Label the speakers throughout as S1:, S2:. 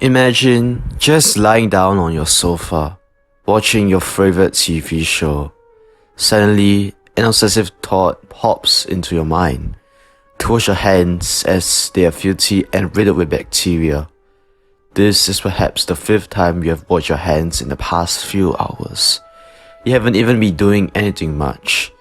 S1: Imagine just lying down on your sofa, watching your favorite TV show. Suddenly, an obsessive thought pops into your mind. To wash your hands as they are filthy and riddled with bacteria. This is perhaps the fifth time you have washed your hands in the past few hours. You haven't even been doing anything much.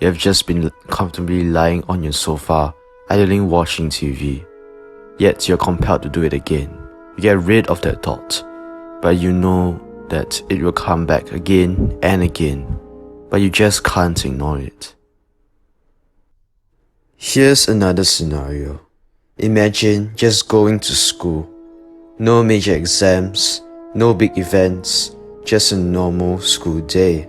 S1: You have just been comfortably lying on your sofa, idling watching TV. Yet you're compelled to do it again. You get rid of that thought, but you know that it will come back again and again, but you just can't ignore it. Here's another scenario. Imagine just going to school. No major exams, no big events, just a normal school day.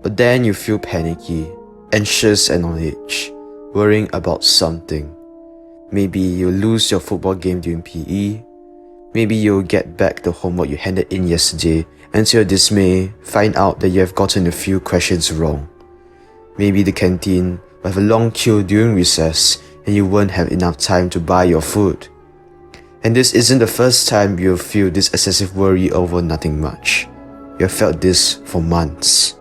S1: But then you feel panicky, anxious and on edge, worrying about something. Maybe you'll lose your football game during PE. Maybe you'll get back the homework you handed in yesterday and to your dismay, find out that you have gotten a few questions wrong. Maybe the canteen will have a long queue during recess and you won't have enough time to buy your food. And this isn't the first time you'll feel this excessive worry over nothing much. You have felt this for months.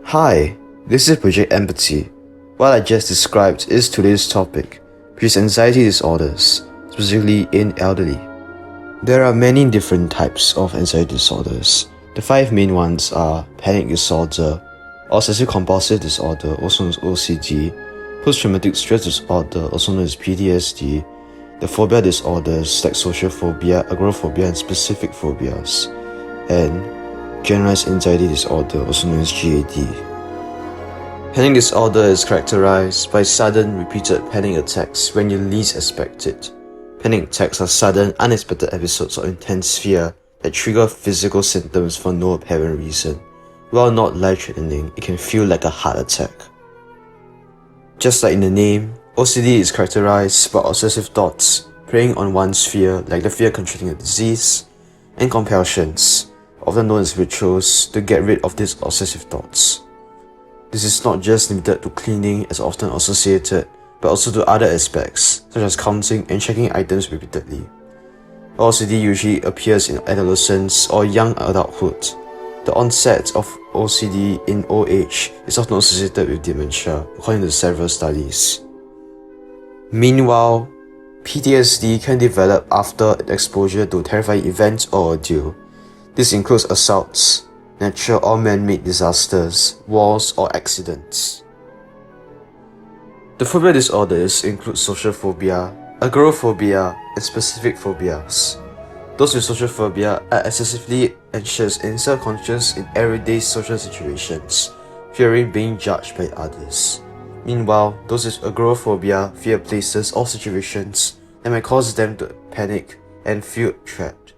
S1: Hi, this is Project Empati. What I just described is today's topic, which is anxiety disorders, specifically in elderly. There are many different types of anxiety disorders. The 5 main ones are panic disorder, obsessive-compulsive disorder, also known as OCD, post-traumatic stress disorder, also known as PTSD, the phobia disorders like social phobia, agoraphobia, and specific phobias, and generalized anxiety disorder, also known as GAD. Panic disorder is characterized by sudden, repeated panic attacks when you least expect it. Panic attacks are sudden, unexpected episodes of intense fear that trigger physical symptoms for no apparent reason. While not life-threatening, it can feel like a heart attack. Just like in the name, OCD is characterized by obsessive thoughts preying on one's fear, like the fear of contracting a disease, and compulsions, often known as rituals, to get rid of these obsessive thoughts. This is not just limited to cleaning as often associated, but also to other aspects, such as counting and checking items repeatedly. OCD usually appears in adolescence or young adulthood. The onset of OCD in old age is often associated with dementia, according to several studies. Meanwhile, PTSD can develop after exposure to terrifying events or ordeal. This includes assaults, natural or man-made disasters, wars, or accidents. The phobia disorders include social phobia, agoraphobia, and specific phobias. Those with social phobia are excessively anxious and self-conscious in everyday social situations, fearing being judged by others. Meanwhile, those with agoraphobia fear places or situations that may cause them to panic and feel trapped,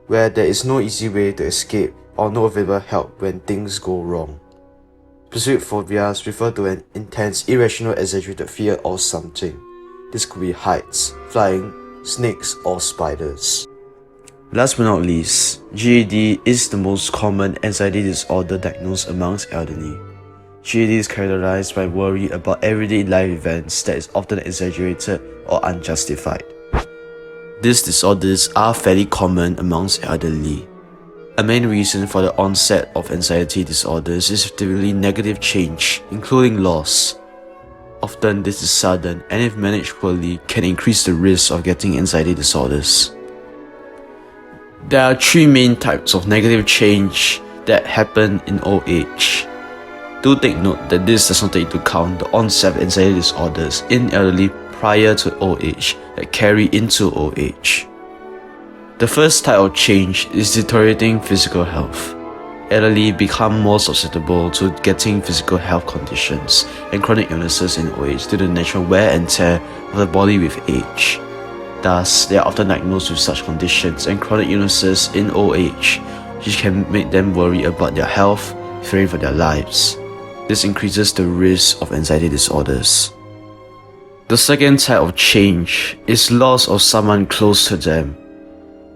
S1: where there is no easy way to escape or no available help when things go wrong. Specific phobias refer to an intense, irrational, exaggerated fear of something. This could be heights, flying, snakes, or spiders. Last but not least, GAD is the most common anxiety disorder diagnosed amongst elderly. GAD is characterized by worry about everyday life events that is often exaggerated or unjustified. These disorders are fairly common amongst elderly. A main reason for the onset of anxiety disorders is typically negative change, including loss. Often this is sudden and if managed poorly can increase the risk of getting anxiety disorders. There are 3 main types of negative change that happen in old age. Do take note that this does not take into account the onset of anxiety disorders in elderly prior to old age that carry into old age. The first type of change is deteriorating physical health. Elderly become more susceptible to getting physical health conditions and chronic illnesses in old age due to the natural wear and tear of the body with age. Thus, they are often diagnosed with such conditions and chronic illnesses in old age, which can make them worry about their health, fearing for their lives. This increases the risk of anxiety disorders. The second type of change is loss of someone close to them.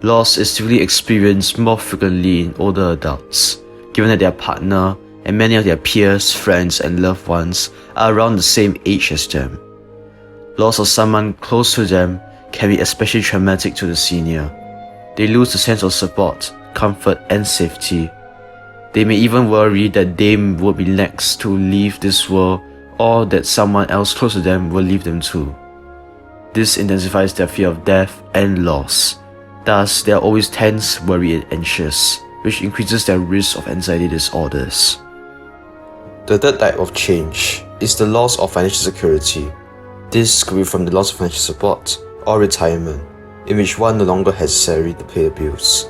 S1: Loss is typically experienced more frequently in older adults, given that their partner and many of their peers, friends, and loved ones are around the same age as them. Loss of someone close to them can be especially traumatic to the senior. They lose a sense of support, comfort, and safety. They may even worry that they will be next to leave this world or that someone else close to them will leave them too. This intensifies their fear of death and loss. Thus, they are always tense, worried, and anxious, which increases their risk of anxiety disorders. The third type of change is the loss of financial security. This could be from the loss of financial support or retirement, in which one no longer has salary to pay the bills.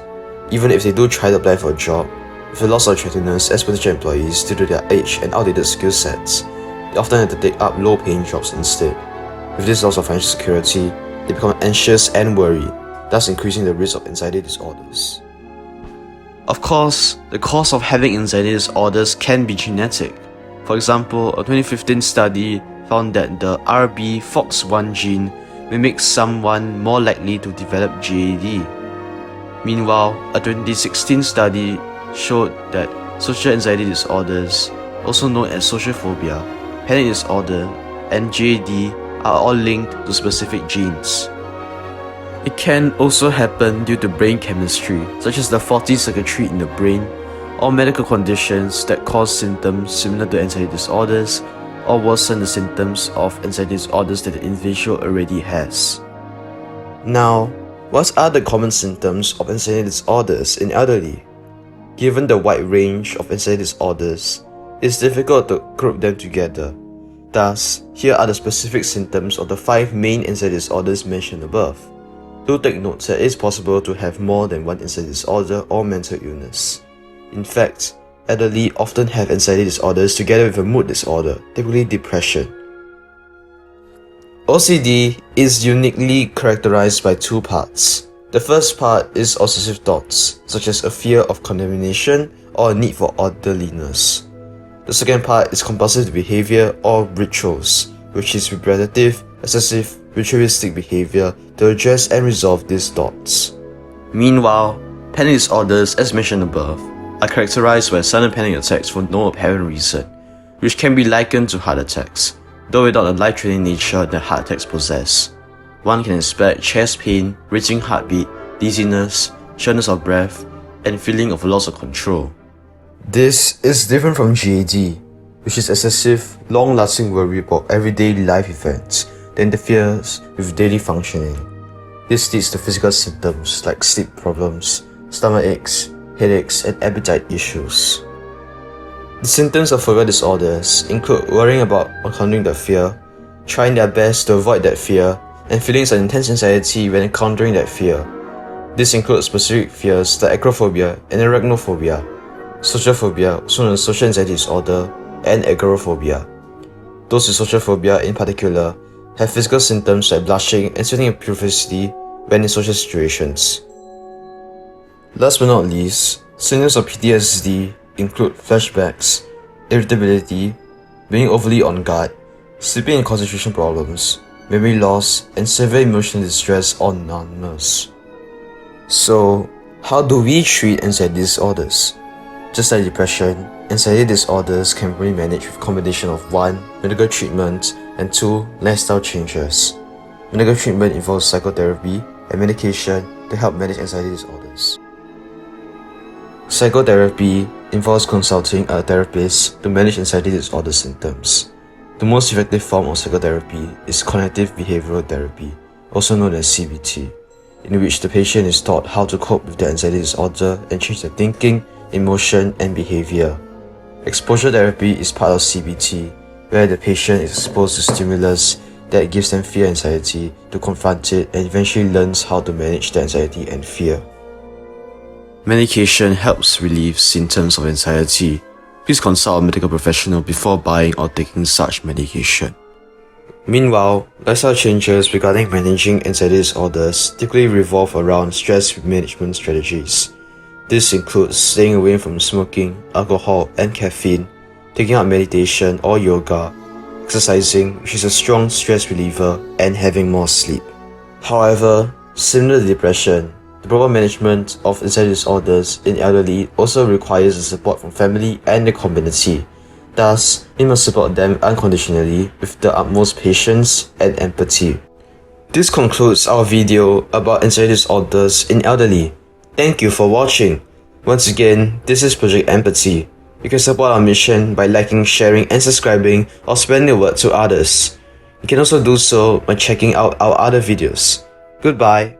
S1: Even if they do try to apply for a job, with the loss of attractiveness as potential employees due to their age and outdated skill sets, they often have to take up low-paying jobs instead. With this loss of financial security, they become anxious and worried, thus increasing the risk of anxiety disorders. Of course, the cause of having anxiety disorders can be genetic. For example, a 2015 study found that the RB-FOX1 gene may make someone more likely to develop GAD. Meanwhile, a 2016 study showed that social anxiety disorders, also known as social phobia, panic disorder, and GAD are all linked to specific genes. It can also happen due to brain chemistry, such as the faulty circuitry in the brain, or medical conditions that cause symptoms similar to anxiety disorders, or worsen the symptoms of anxiety disorders that the individual already has. Now, what are the common symptoms of anxiety disorders in elderly? Given the wide range of anxiety disorders, it's difficult to group them together. Thus, here are the specific symptoms of the 5 main anxiety disorders mentioned above. Do take note that it is possible to have more than one anxiety disorder or mental illness. In fact, elderly often have anxiety disorders together with a mood disorder, typically depression. OCD is uniquely characterized by 2 parts. The first part is obsessive thoughts, such as a fear of condemnation or a need for orderliness. The second part is compulsive behavior or rituals, which is repetitive, excessive, ritualistic behavior to address and resolve these thoughts. Meanwhile, panic disorders, as mentioned above, are characterized by sudden panic attacks for no apparent reason, which can be likened to heart attacks, though without the life-threatening nature that heart attacks possess. One can expect chest pain, racing heartbeat, dizziness, shortness of breath, and feeling of loss of control. This is different from GAD, which is excessive, long-lasting worry about everyday life events that interferes with daily functioning. This leads to physical symptoms like sleep problems, stomach aches, headaches, and appetite issues. The symptoms of phobia disorders include worrying about encountering the fear, trying their best to avoid that fear, and feelings of intense anxiety when encountering that fear. This includes specific fears like acrophobia and arachnophobia, social phobia, also known as social anxiety disorder, and agoraphobia. Those with social phobia in particular have physical symptoms like blushing and sweating profusely when in social situations. Last but not least, symptoms of PTSD include flashbacks, irritability, being overly on guard, sleeping and concentration problems, memory loss, and severe emotional distress or numbness. So, how do we treat anxiety disorders? Just like depression, anxiety disorders can be managed with a combination of 1. Medical treatment, and 2. Lifestyle changes. Medical treatment involves psychotherapy and medication to help manage anxiety disorders. Psychotherapy involves consulting a therapist to manage anxiety disorder symptoms. The most effective form of psychotherapy is cognitive behavioral therapy, also known as CBT, in which the patient is taught how to cope with their anxiety disorder and change their thinking, emotion, and behavior. Exposure therapy is part of CBT, where the patient is exposed to stimulus that gives them fear and anxiety to confront it and eventually learns how to manage their anxiety and fear. Medication helps relieve symptoms of anxiety. Please consult a medical professional before buying or taking such medication. Meanwhile, lifestyle changes regarding managing anxiety disorders typically revolve around stress management strategies. This includes staying away from smoking, alcohol, and caffeine, taking up meditation or yoga, exercising, which is a strong stress reliever, and having more sleep. However, similar to depression, the proper management of anxiety disorders in elderly also requires the support from family and the community. Thus, we must support them unconditionally with the utmost patience and empathy. This concludes our video about anxiety disorders in elderly. Thank you for watching. Once again, this is Project Empati. You can support our mission by liking, sharing, and subscribing, or spreading the word to others. You can also do so by checking out our other videos. Goodbye.